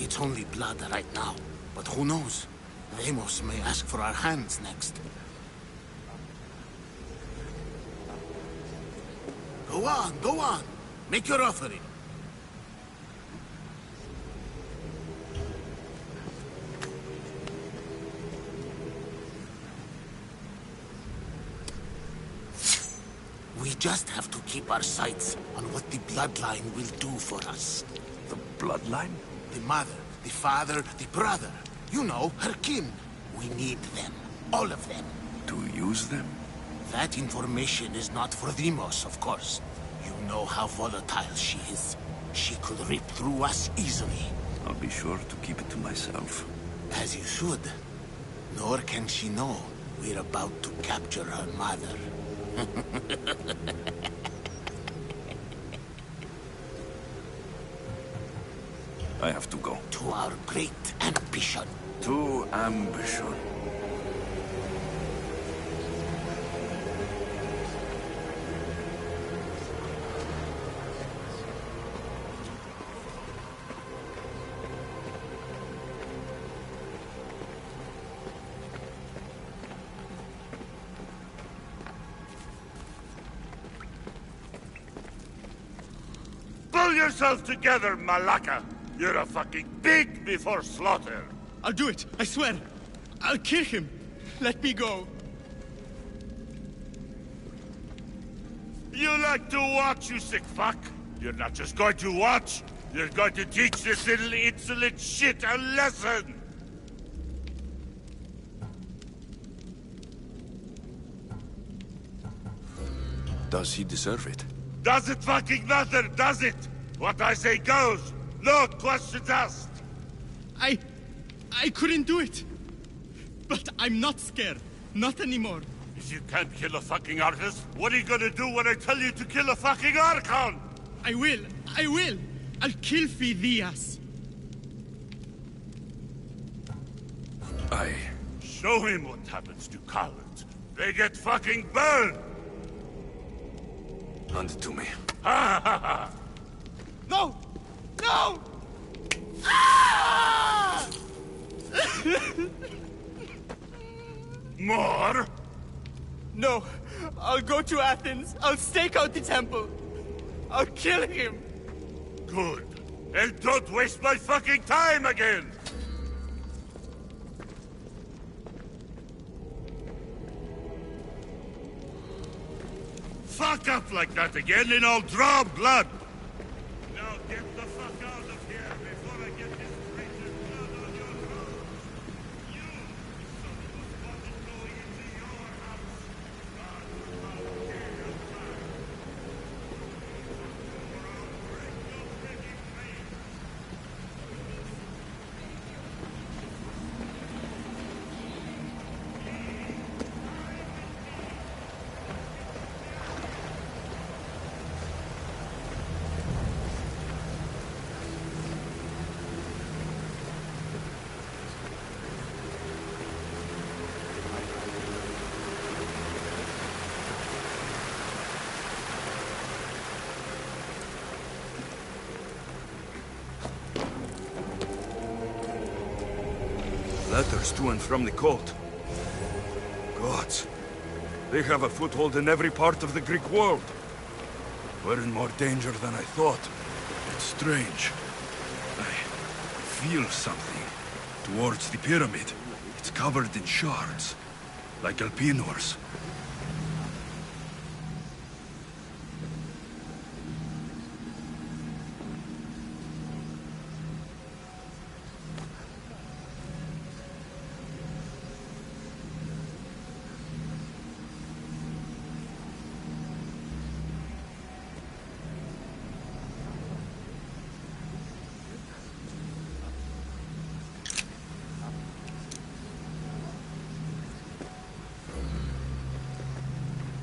It's only blood right now, but who knows? Ramos may ask for our hands next. Go on, go on. Make your offering. We just have to keep our sights on what the bloodline will do for us. The bloodline? The mother, the father, the brother. You know, her kin. We need them. All of them. To use them? That information is not for Deimos, of course. You know how volatile she is. She could rip through us easily. I'll be sure to keep it to myself. As you should. Nor can she know we're about to capture her mother. I have to go. To our great ambition. To ambition. Pull yourself together, Malaka! You're a fucking pig before slaughter! I'll do it, I swear. I'll kill him. Let me go. You like to watch, you sick fuck? You're not just going to watch, you're going to teach this little insolent shit a lesson! Does he deserve it? Does it fucking matter, does it? What I say goes. No questions asked. I couldn't do it. But I'm not scared. Not anymore. If you can't kill a fucking artist, what are you gonna do when I tell you to kill a fucking Archon? I will. I'll kill Phidias. Show him what happens to cowards. They get fucking burned! Hand it to me. Ha ha ha! No! No! Ah! More? No. I'll go to Athens. I'll stake out the temple. I'll kill him. Good. And don't waste my fucking time again! Fuck up like that again and I'll draw blood! Now get the fuck out of here before I get this traitor's blood on your hands! You, son of a fucking going into your house! God, how dare you, man! Or I'll break your pretty face! Letters to and from the cult. Gods. They have a foothold in every part of the Greek world. We're in more danger than I thought. It's strange. I feel something towards the pyramid. It's covered in shards, like Alpinors.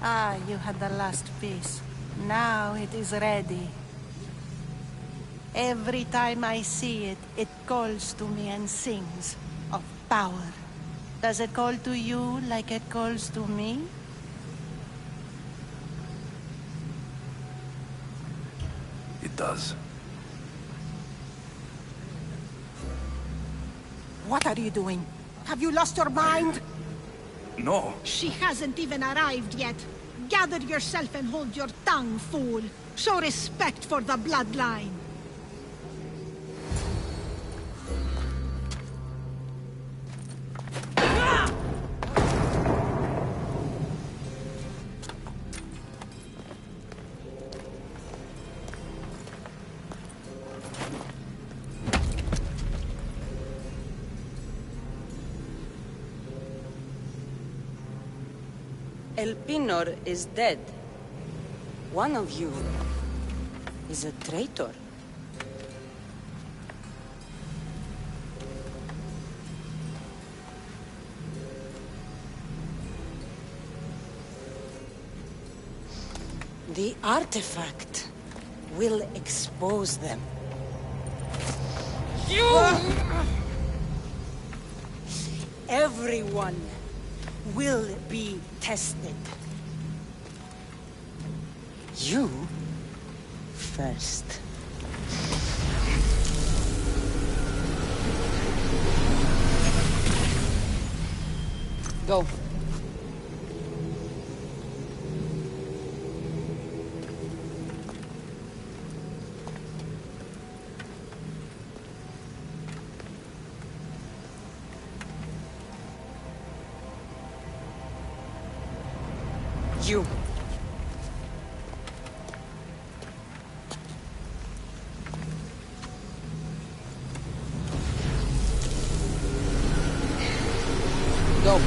Ah, you had the last piece. Now it is ready. Every time I see it, it calls to me and sings of power. Does it call to you like it calls to me? It does. What are you doing? Have you lost your mind? No. She hasn't even arrived yet. Gather yourself and hold your tongue, fool. Show respect for the bloodline. El Pinor is dead. One of you is a traitor. The artifact will expose them. Everyone will be tested. You first. Go. You. Go.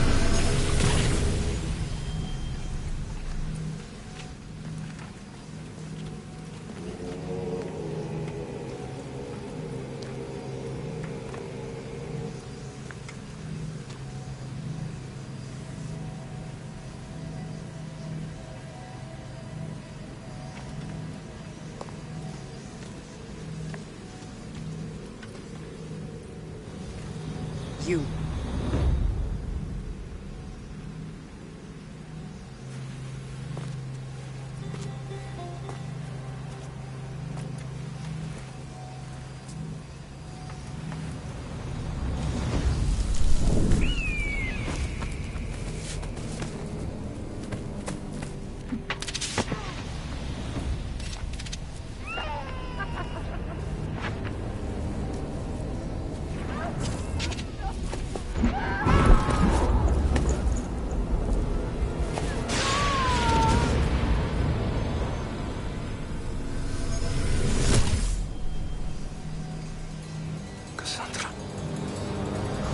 You.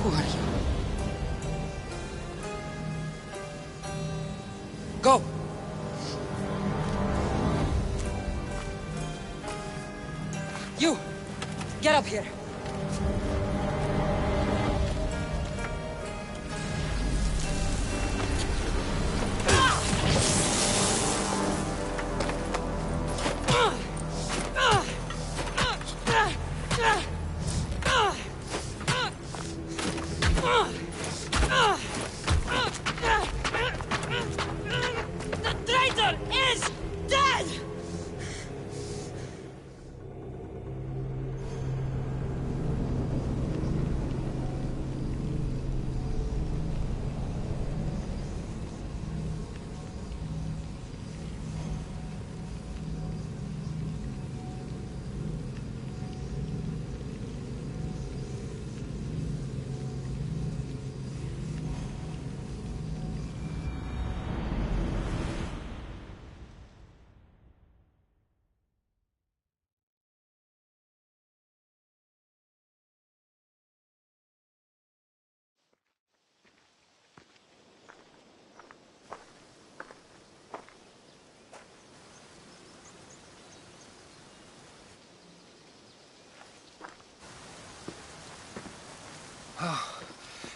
Who are you? Go! You! Get up here! The traitor is dead!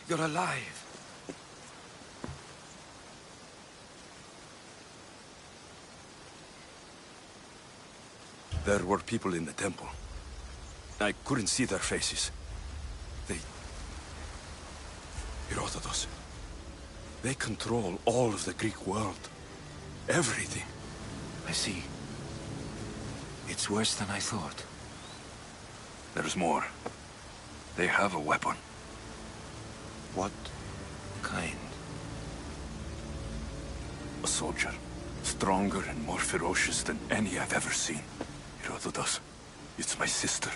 You're alive. There were people in the temple. I couldn't see their faces. Herodotus. They control all of the Greek world. Everything. I see. It's worse than I thought. There's more. They have a weapon. What kind? A soldier. Stronger and more ferocious than any I've ever seen. Herodotus, it's my sister.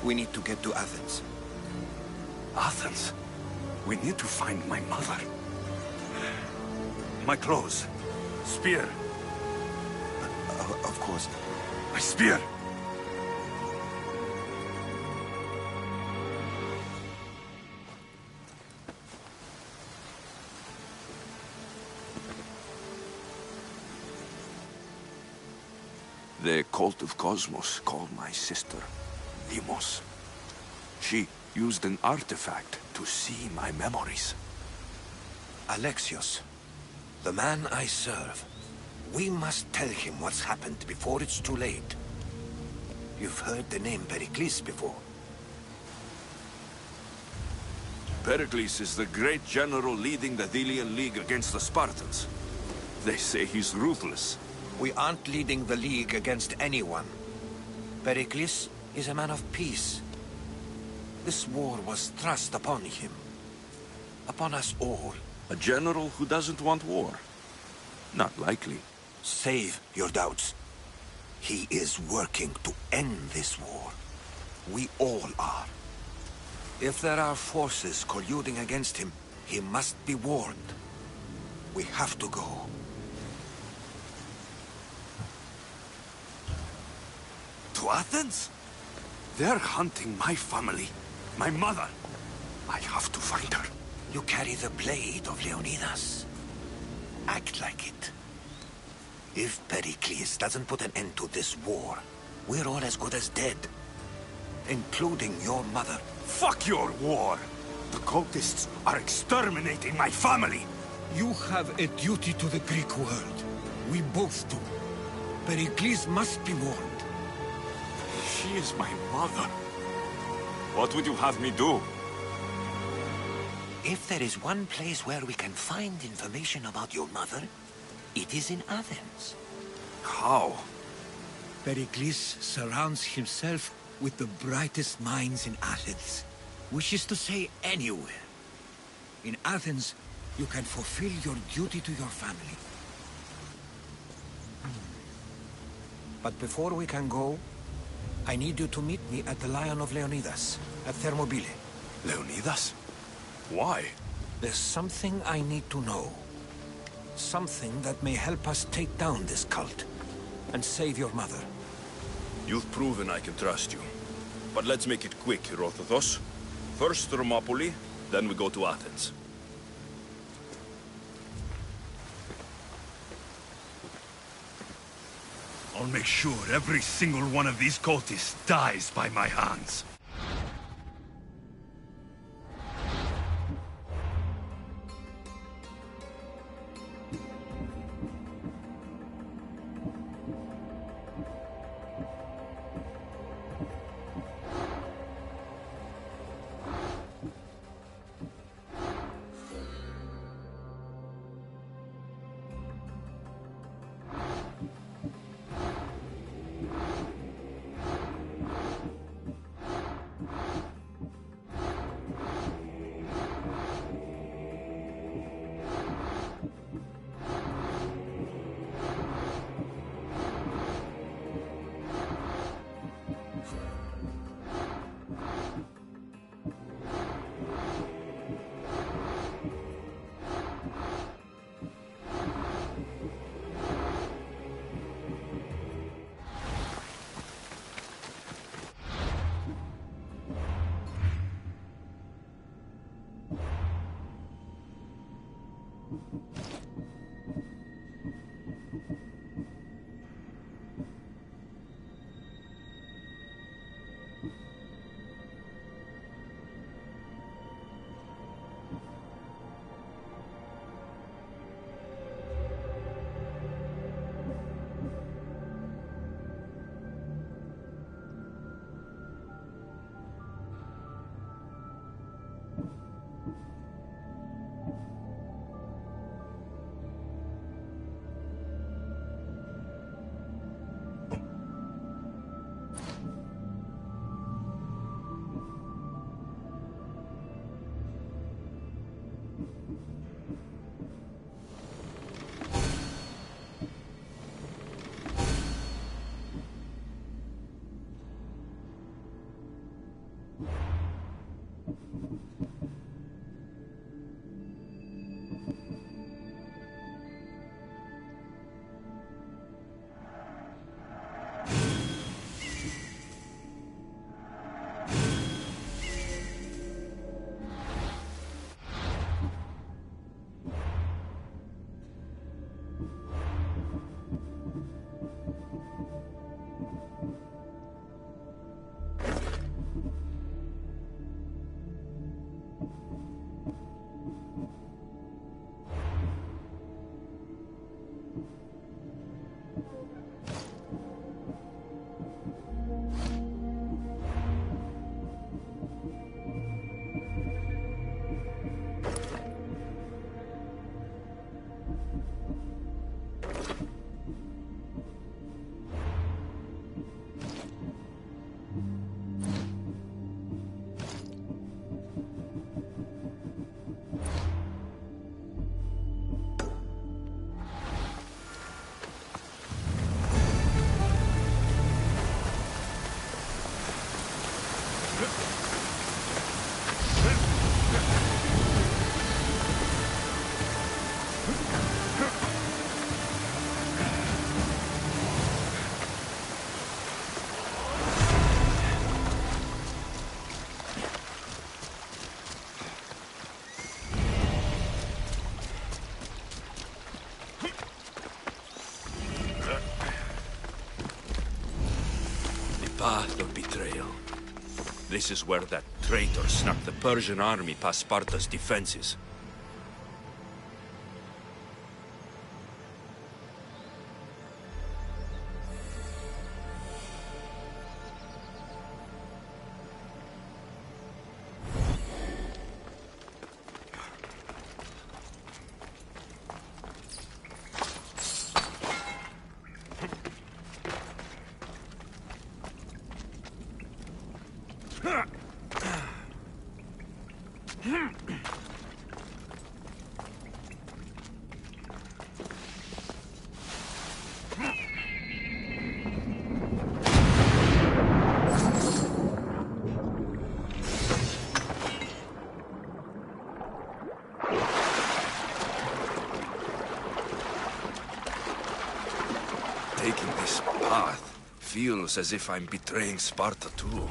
We need to get to Athens. Athens? We need to find my mother. My clothes. Spear. Of course. My spear! The cult of Cosmos called my sister Deimos. She used an artifact to see my memories. Alexios, the man I serve. We must tell him what's happened before it's too late. You've heard the name Pericles before. Pericles is the great general leading the Delian League against the Spartans. They say he's ruthless. We aren't leading the League against anyone. Pericles is a man of peace. This war was thrust upon him. Upon us all. A general who doesn't want war? Not likely. Save your doubts. He is working to end this war. We all are. If there are forces colluding against him, he must be warned. We have to go. To Athens? They're hunting my family. My mother. I have to find her. You carry the blade of Leonidas. Act like it. If Pericles doesn't put an end to this war, we're all as good as dead. Including your mother. Fuck your war! The cultists are exterminating my family! You have a duty to the Greek world. We both do. Pericles must be warned. She is my mother. What would you have me do? If there is one place where we can find information about your mother, it is in Athens. How? Pericles surrounds himself with the brightest minds in Athens. Which is to say, anywhere. In Athens, you can fulfill your duty to your family. But before we can go, I need you to meet me at the Lion of Leonidas, at Thermopylae. Leonidas? Why? There's something I need to know. Something that may help us take down this cult, and save your mother. You've proven I can trust you. But let's make it quick, Herodotus. First Thermopylae, then we go to Athens. I'll make sure every single one of these cultists dies by my hands. act of betrayal. This is where that traitor snuck the Persian army past Sparta's defenses. Taking this path feels as if I'm betraying Sparta too.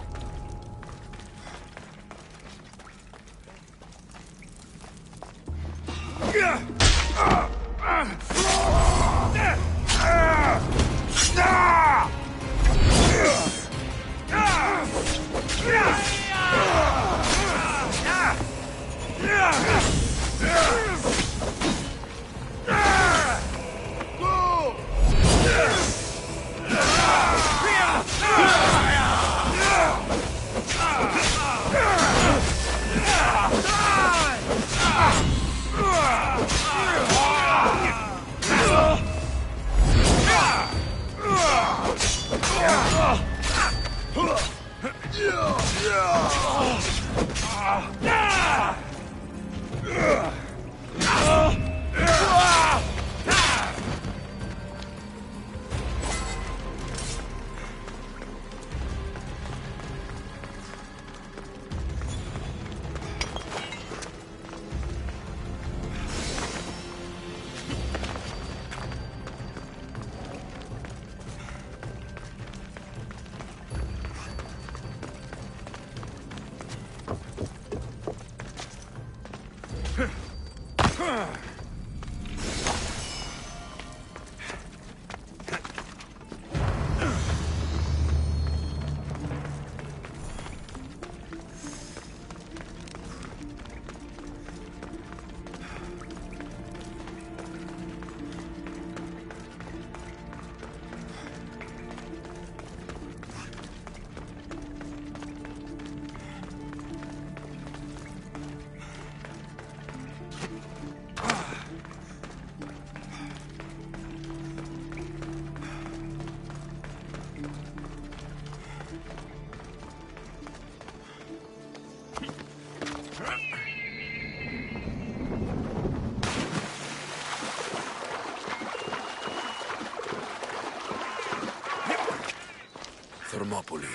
Thermopylae.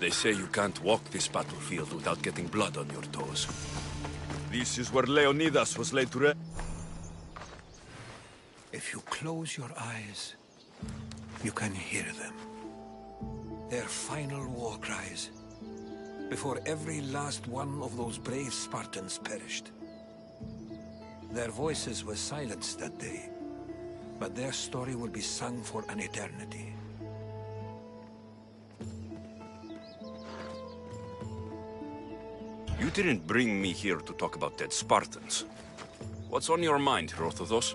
They say you can't walk this battlefield without getting blood on your toes. This is where Leonidas was laid to rest. If you close your eyes, you can hear them. Their final war cries, before every last one of those brave Spartans perished. Their voices were silenced that day, but their story will be sung for an eternity. You didn't bring me here to talk about dead Spartans. What's on your mind, Herodotus?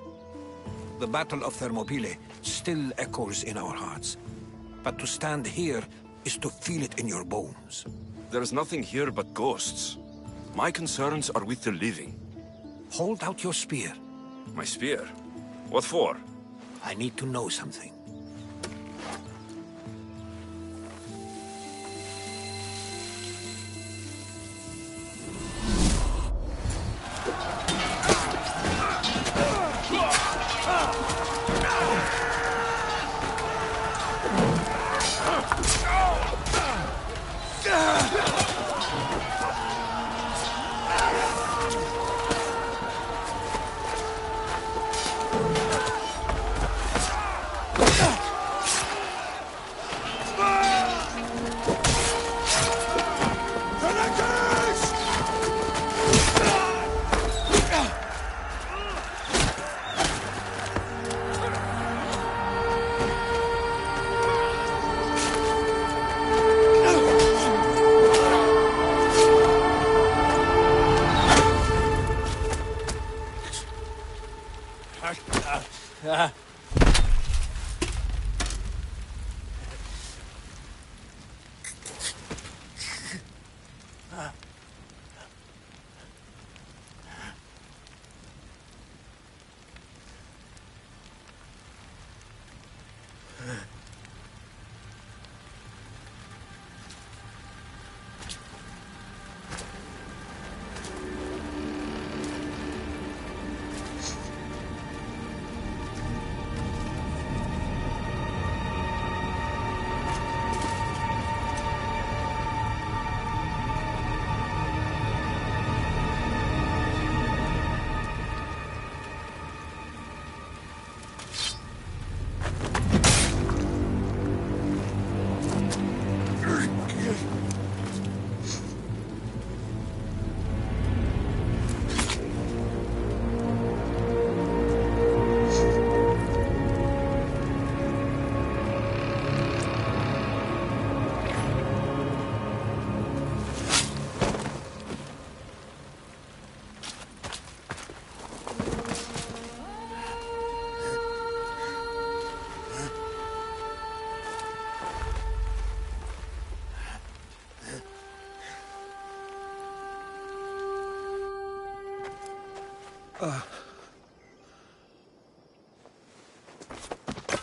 The Battle of Thermopylae still echoes in our hearts. But to stand here is to feel it in your bones. There's nothing here but ghosts. My concerns are with the living. Hold out your spear. My spear? What for? I need to know something.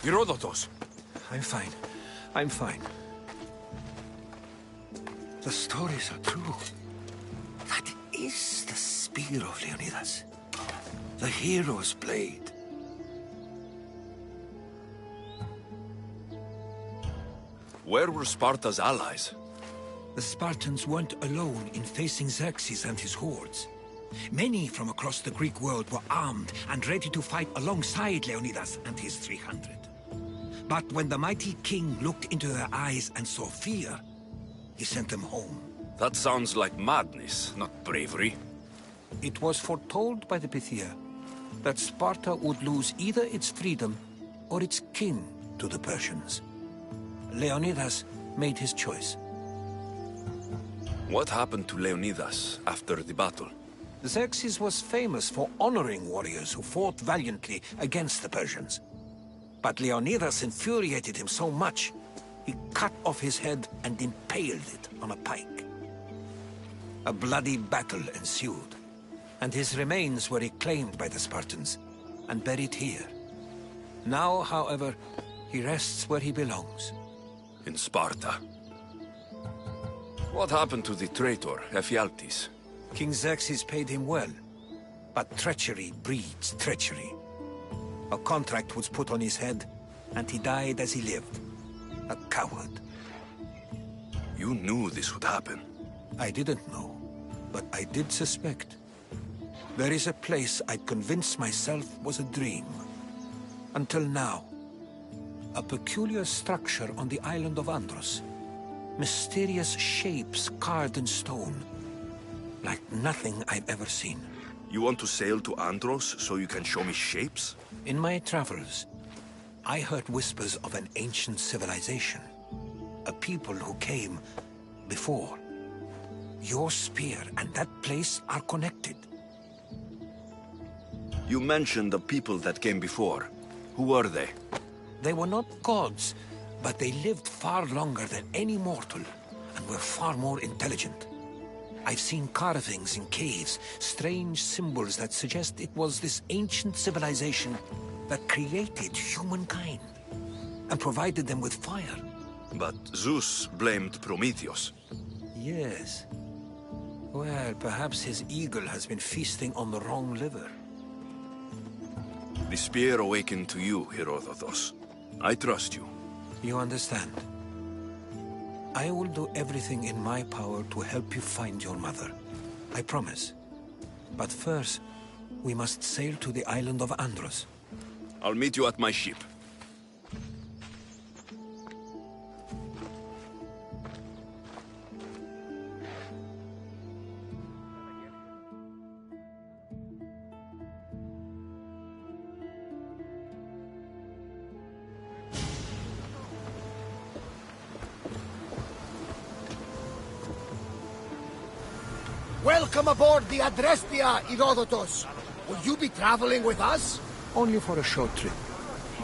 Herodotus! I'm fine. I'm fine. The stories are true. That is the spear of Leonidas. The hero's blade. Where were Sparta's allies? The Spartans weren't alone in facing Xerxes and his hordes. Many from across the Greek world were armed and ready to fight alongside Leonidas and his 300. But when the mighty king looked into their eyes and saw fear, he sent them home. That sounds like madness, not bravery. It was foretold by the Pythia that Sparta would lose either its freedom or its king to the Persians. Leonidas made his choice. What happened to Leonidas after the battle? Xerxes was famous for honoring warriors who fought valiantly against the Persians. But Leonidas infuriated him so much, he cut off his head and impaled it on a pike. A bloody battle ensued, and his remains were reclaimed by the Spartans and buried here. Now, however, he rests where he belongs. In Sparta. What happened to the traitor, Ephialtes? King Xerxes paid him well, but treachery breeds treachery. A contract was put on his head, and he died as he lived. A coward. You knew this would happen. I didn't know, but I did suspect. There is a place I'd convinced myself was a dream. Until now. A peculiar structure on the island of Andros. Mysterious shapes carved in stone. Like nothing I've ever seen. You want to sail to Andros so you can show me shapes? In my travels, I heard whispers of an ancient civilization. A people who came before. Your spear and that place are connected. You mentioned the people that came before. Who were they? They were not gods, but they lived far longer than any mortal, and were far more intelligent. I've seen carvings in caves, strange symbols that suggest it was this ancient civilization that created humankind, and provided them with fire. But Zeus blamed Prometheus. Yes. Well, perhaps his eagle has been feasting on the wrong liver. The spear awakened to you, Herodotus. I trust you. You understand. I will do everything in my power to help you find your mother. I promise. But first, we must sail to the island of Andros. I'll meet you at my ship. Welcome aboard the Adrestia, Herodotus. Will you be traveling with us? Only for a short trip.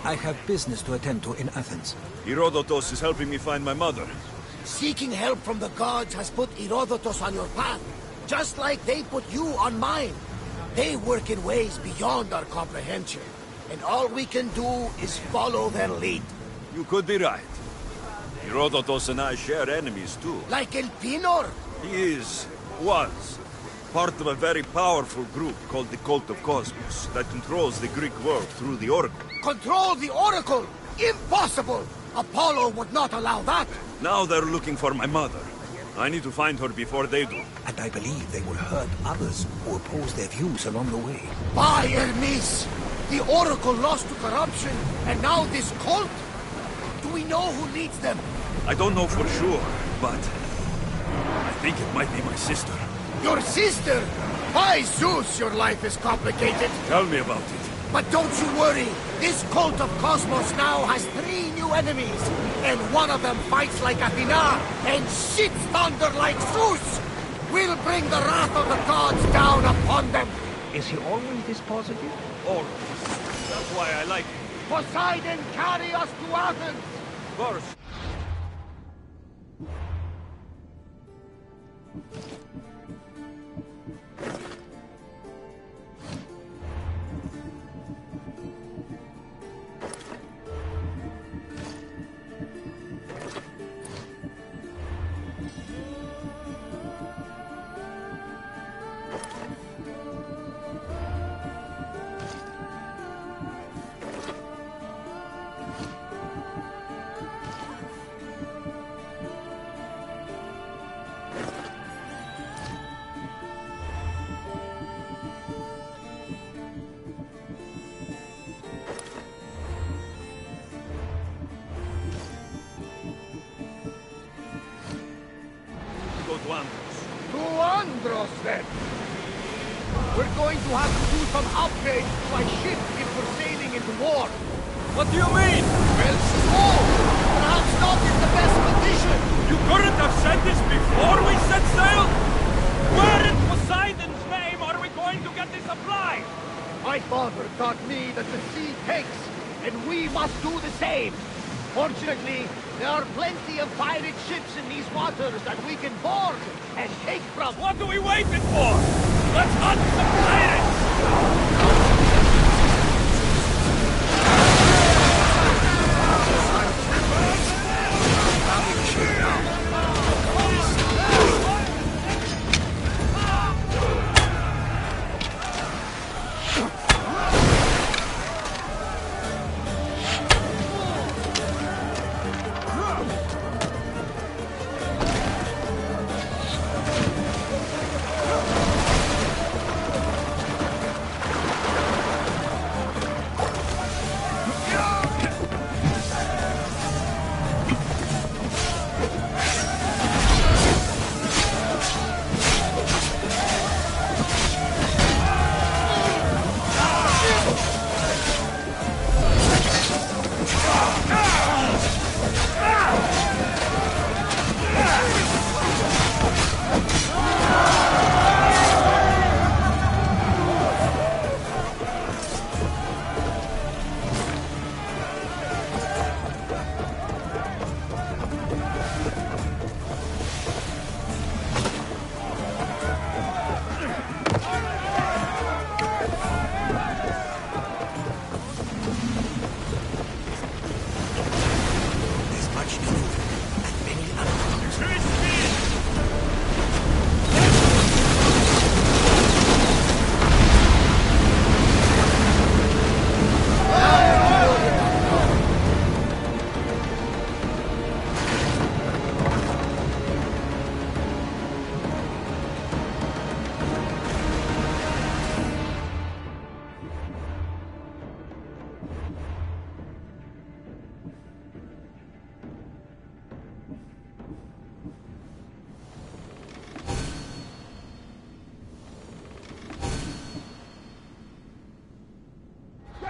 I have business to attend to in Athens. Herodotus is helping me find my mother. Seeking help from the gods has put Herodotus on your path, just like they put you on mine. They work in ways beyond our comprehension, and all we can do is follow their lead. You could be right. Herodotus and I share enemies too. Like El Pinor? He was, part of a very powerful group called the Cult of Cosmos that controls the Greek world through the Oracle. Control the Oracle? Impossible! Apollo would not allow that! Now they're looking for my mother. I need to find her before they do. And I believe they will hurt others who oppose their views along the way. By Hermes! The Oracle lost to corruption, and now this cult? Do we know who leads them? I don't know for sure, but I think it might be my sister. Your sister? By Zeus, your life is complicated. Tell me about it. But don't you worry. This cult of Cosmos now has 3 new enemies. And one of them fights like Athena and shits thunder like Zeus. We'll bring the wrath of the gods down upon them. Is he always this positive? Always. That's why I like him. Poseidon, carry us to Athens. First. To Andros, then. We're going to have to do some upgrades to my ship if we're sailing into war. What do you mean? Well, slow. Perhaps not in the best condition. You couldn't have said this before we set sail? Where in Poseidon's name are we going to get the supplies? My father taught me that the sea takes, and we must do the same. Fortunately, there are plenty of pirate ships in these waters that we can board and take from. What are we waiting for? Let's hunt some pirates!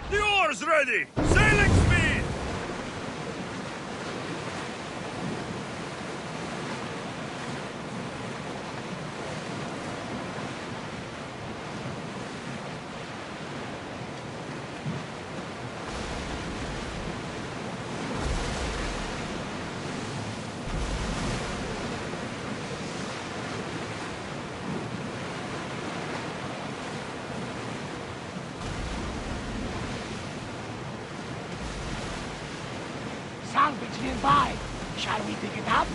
The oars ready! Sailing speed! salvage nearby. Shall we dig it up?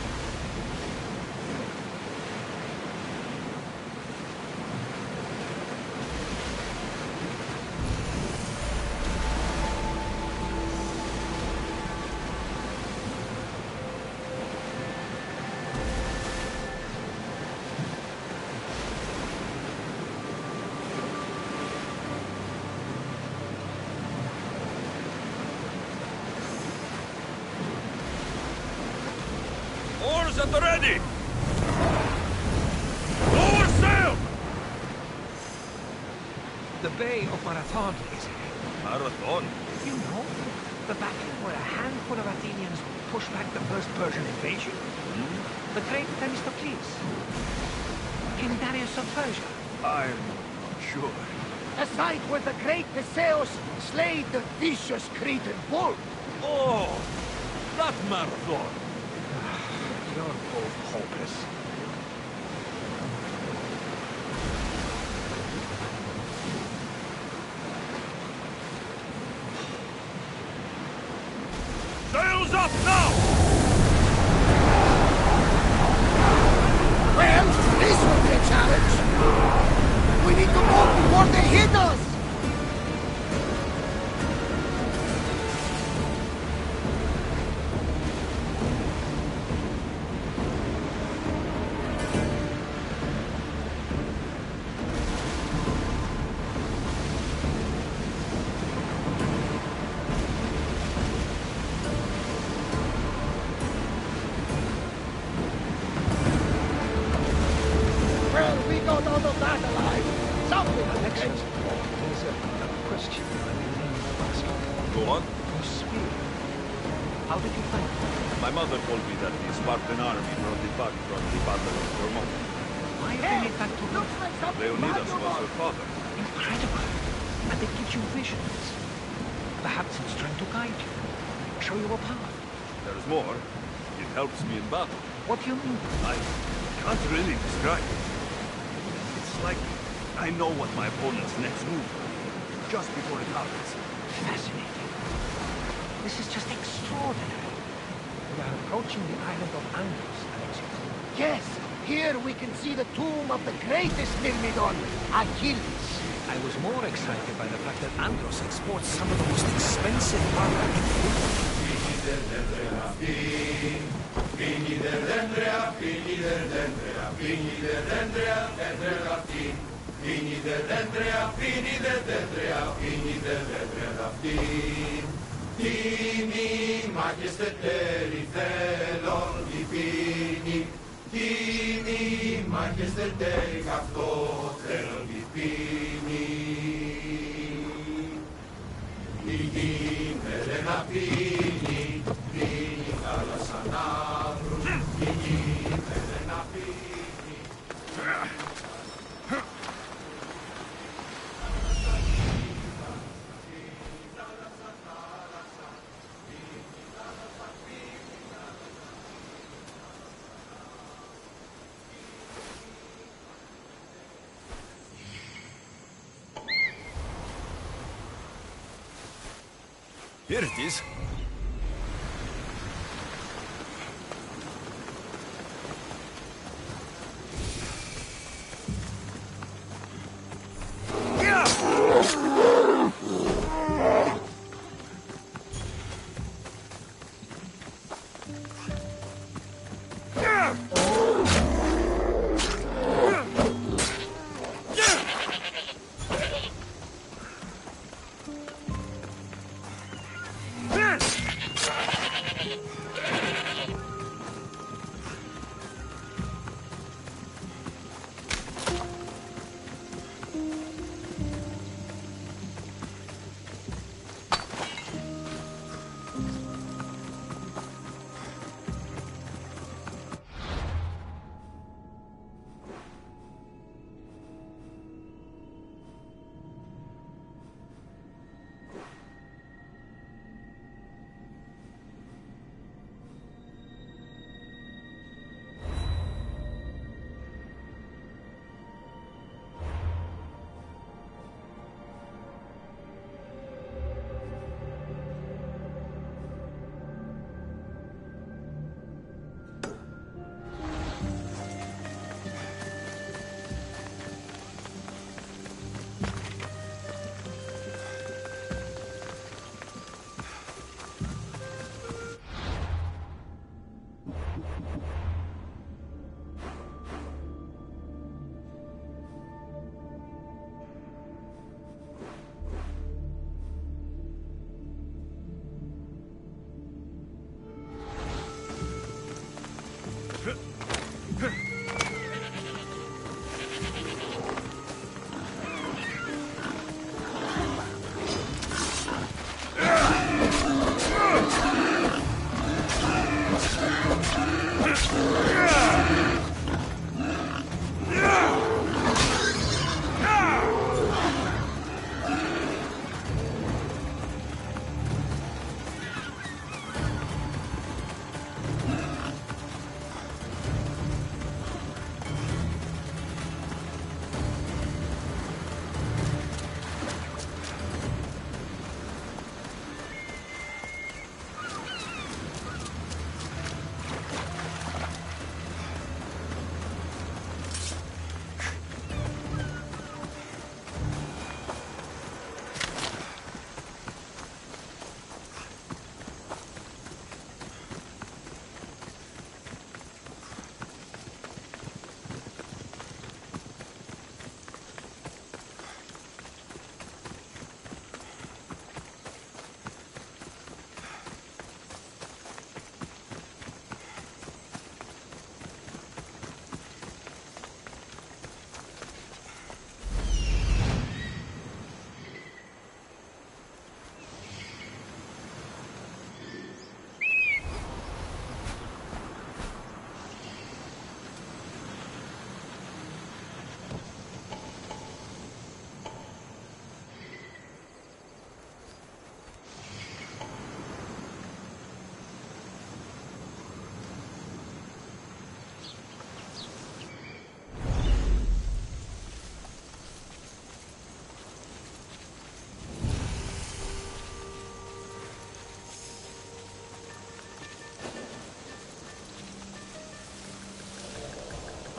Oars at the ready! Lower sail! The Bay of Marathon is it? Marathon? You know, the battle where a handful of Athenians pushed back the first Persian invasion? The great Themistocles. King Darius of Persia. I'm not sure. The site where the great Theseus slayed the vicious Cretan bull. Oh! That Marathon! You're both hopeless. Sails up now! Well, this will be a challenge. We need to move before they hit us. Well, we got out of that alive. Something Alexis, Alex. there's a question I need to ask you. Go on. Your spear. How did you find it? My mother told me that the Spartan army brought it back from the Battle of Thermopylae. Why bring it back to me? Looks like something Leonidas bad was her father. Incredible. And it gives you visions. Perhaps it's trying to guide you. Show you a path. There's more. It helps me in battle. What do you mean? I can't really describe it. It's like I know what my opponent's next move will be, just before it happens. Fascinating. This is just extraordinary. We are approaching the island of Andros, Alexis. Yes, here we can see the tomb of the greatest Myrmidon, Achilles. I was more excited by the fact that Andros exports some of the most expensive armor in the world. Here it is.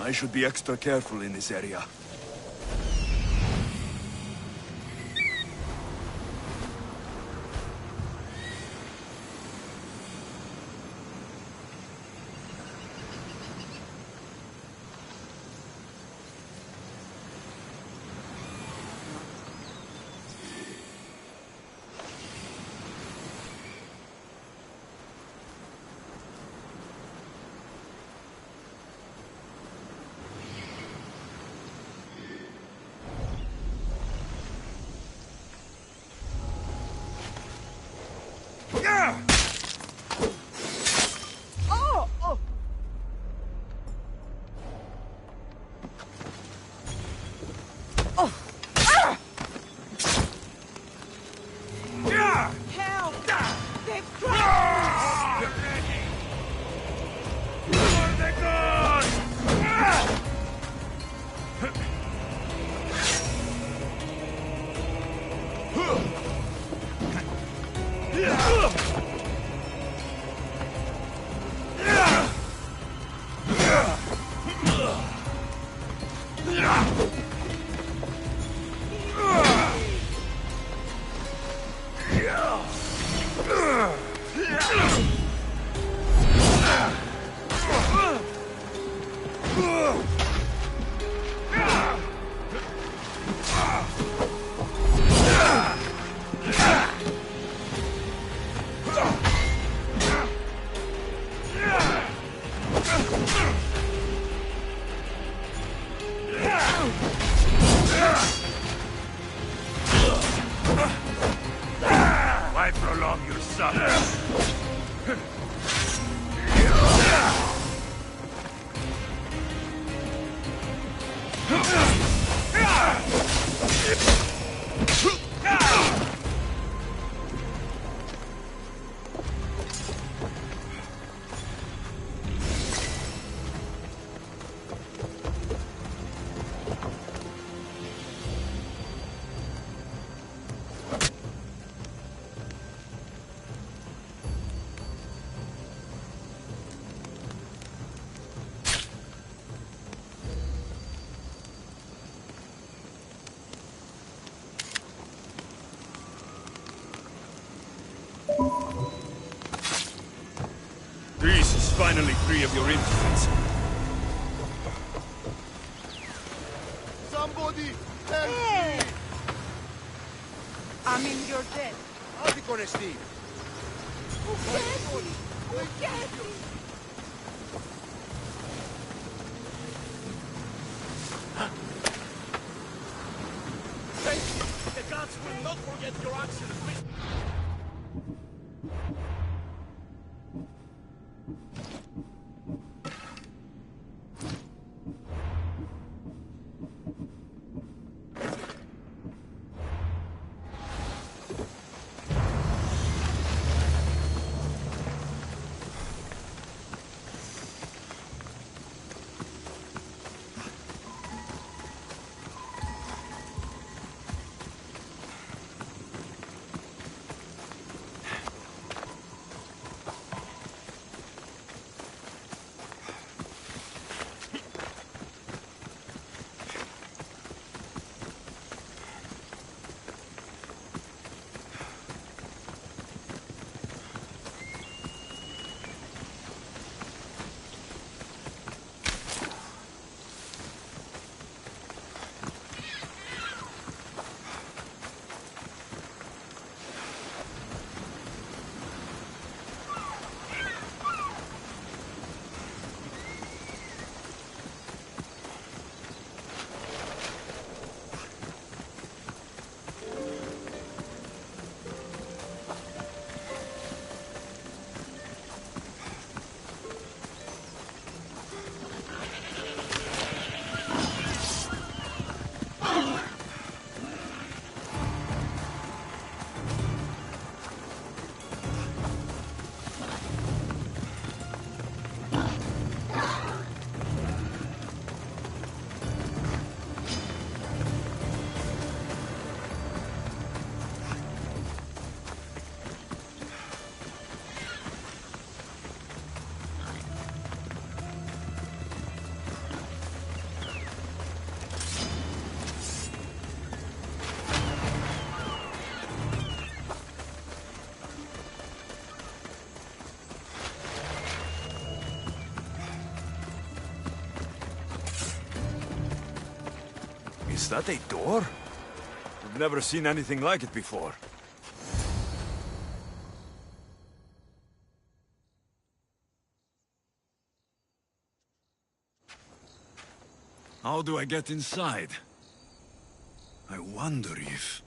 I should be extra careful in this area. Why prolong your suffering? Greece is finally free of your influence. Somebody help me! I mean, you're dead. How's it gonna Steve? Thank you. The gods will not forget your actions. Is that a door? I've never seen anything like it before. How do I get inside? I wonder if...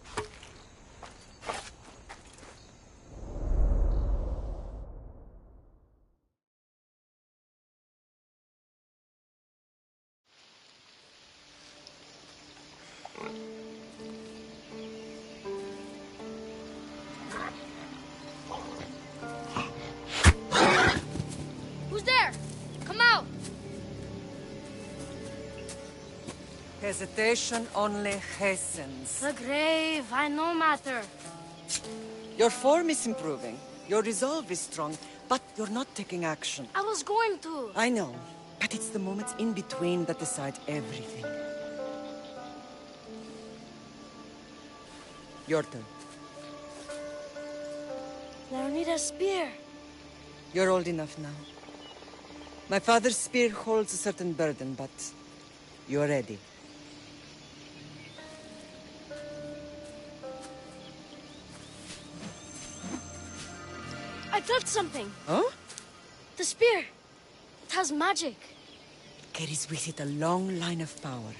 Who's there? Come out! Hesitation only hastens. The grave, I no matter. Your form is improving. Your resolve is strong, but you're not taking action. I was going to. I know, but it's the moments in between that decide everything. Your turn. Leonida's spear. You're old enough now. My father's spear holds a certain burden, but you're ready. I felt something. Huh? The spear. It has magic. Carries with it a long line of power.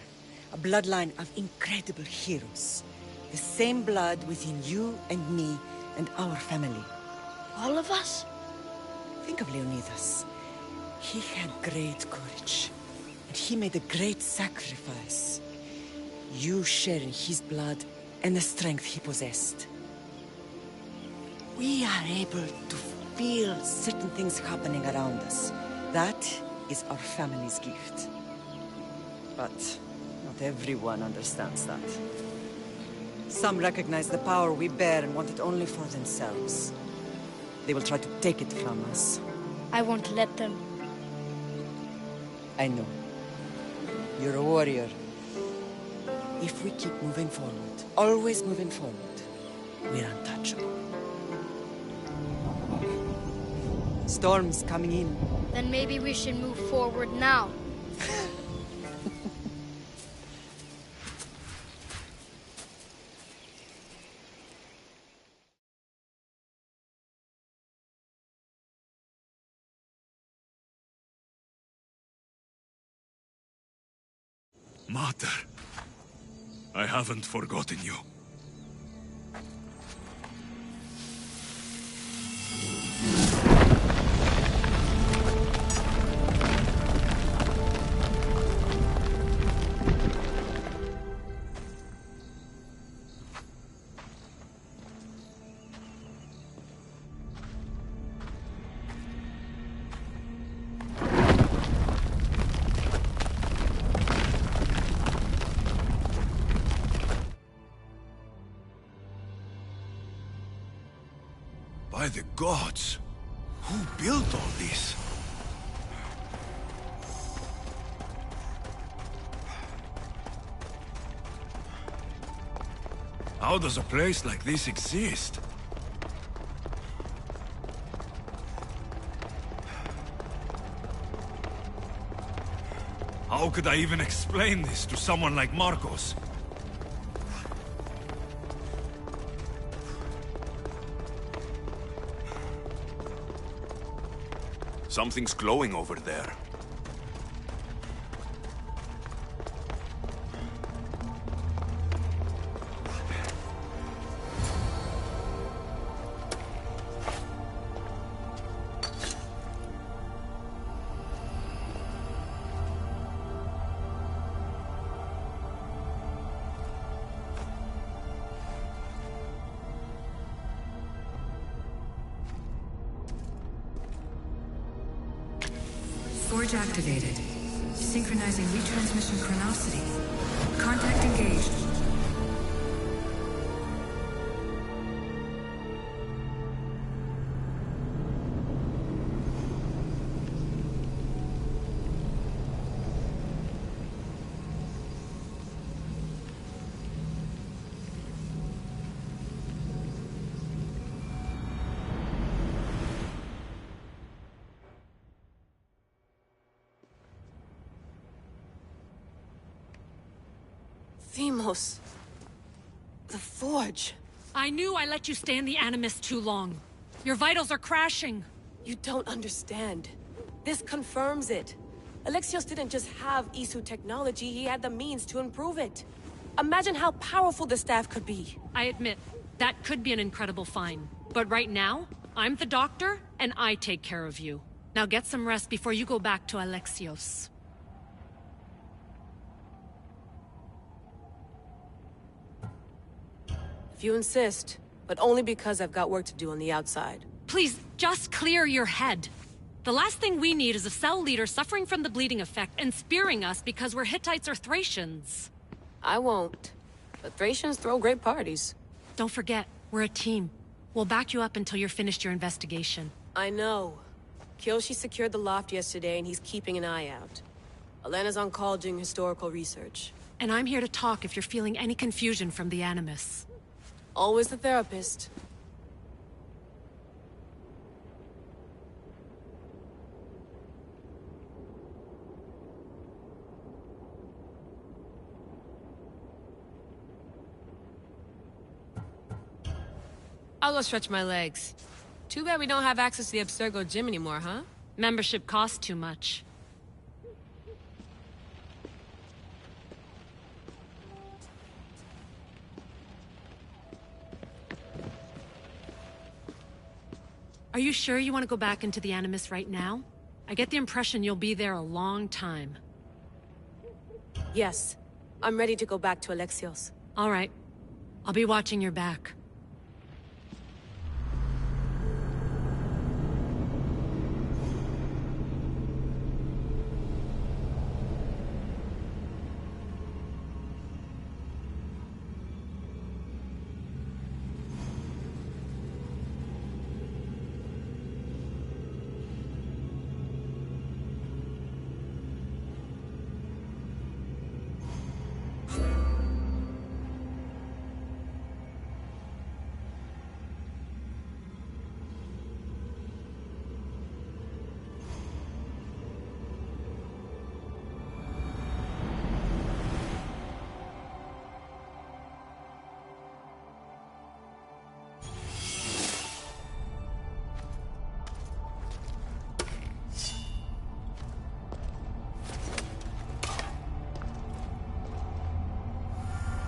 A bloodline of incredible heroes. The same blood within you and me and our family. All of us? Think of Leonidas. He had great courage. And he made a great sacrifice. You share in his blood and the strength he possessed. We are able to feel certain things happening around us. That is our family's gift. But not everyone understands that. Some recognize the power we bear and want it only for themselves. They will try to take it from us. I won't let them. I know. You're a warrior. If we keep moving forward, always moving forward, we're untouchable. Storm's coming in. Then maybe we should move forward now. Mater, I haven't forgotten you. By the gods! Who built all this? How does a place like this exist? How could I even explain this to someone like Marcos? Something's glowing over there. Forge activated. Synchronizing retransmission chronicity. Contact engaged. Themos. The Forge. I knew I let you stay in the Animus too long. Your vitals are crashing. You don't understand. This confirms it. Alexios didn't just have Isu technology, he had the means to improve it. Imagine how powerful the staff could be. I admit, that could be an incredible find. But right now, I'm the doctor, and I take care of you. Now get some rest before you go back to Alexios. If you insist, but only because I've got work to do on the outside. Please, just clear your head. The last thing we need is a cell leader suffering from the bleeding effect and spearing us because we're Hittites or Thracians. I won't. But Thracians throw great parties. Don't forget, we're a team. We'll back you up until you're finished your investigation. I know. Kyoshi secured the loft yesterday and he's keeping an eye out. Elena's on call doing historical research. And I'm here to talk if you're feeling any confusion from the Animus. Always the therapist. I'll go stretch my legs. Too bad we don't have access to the Abstergo gym anymore, huh? Membership costs too much. Are you sure you want to go back into the Animus right now? I get the impression you'll be there a long time. Yes. I'm ready to go back to Alexios. All right. I'll be watching your back.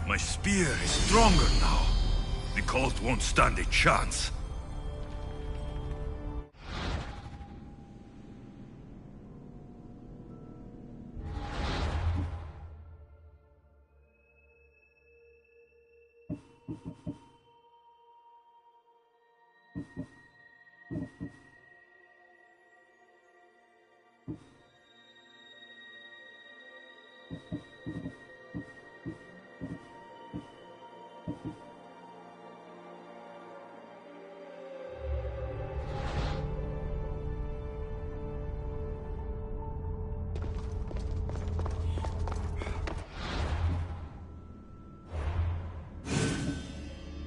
My spear is stronger now. The cult won't stand a chance.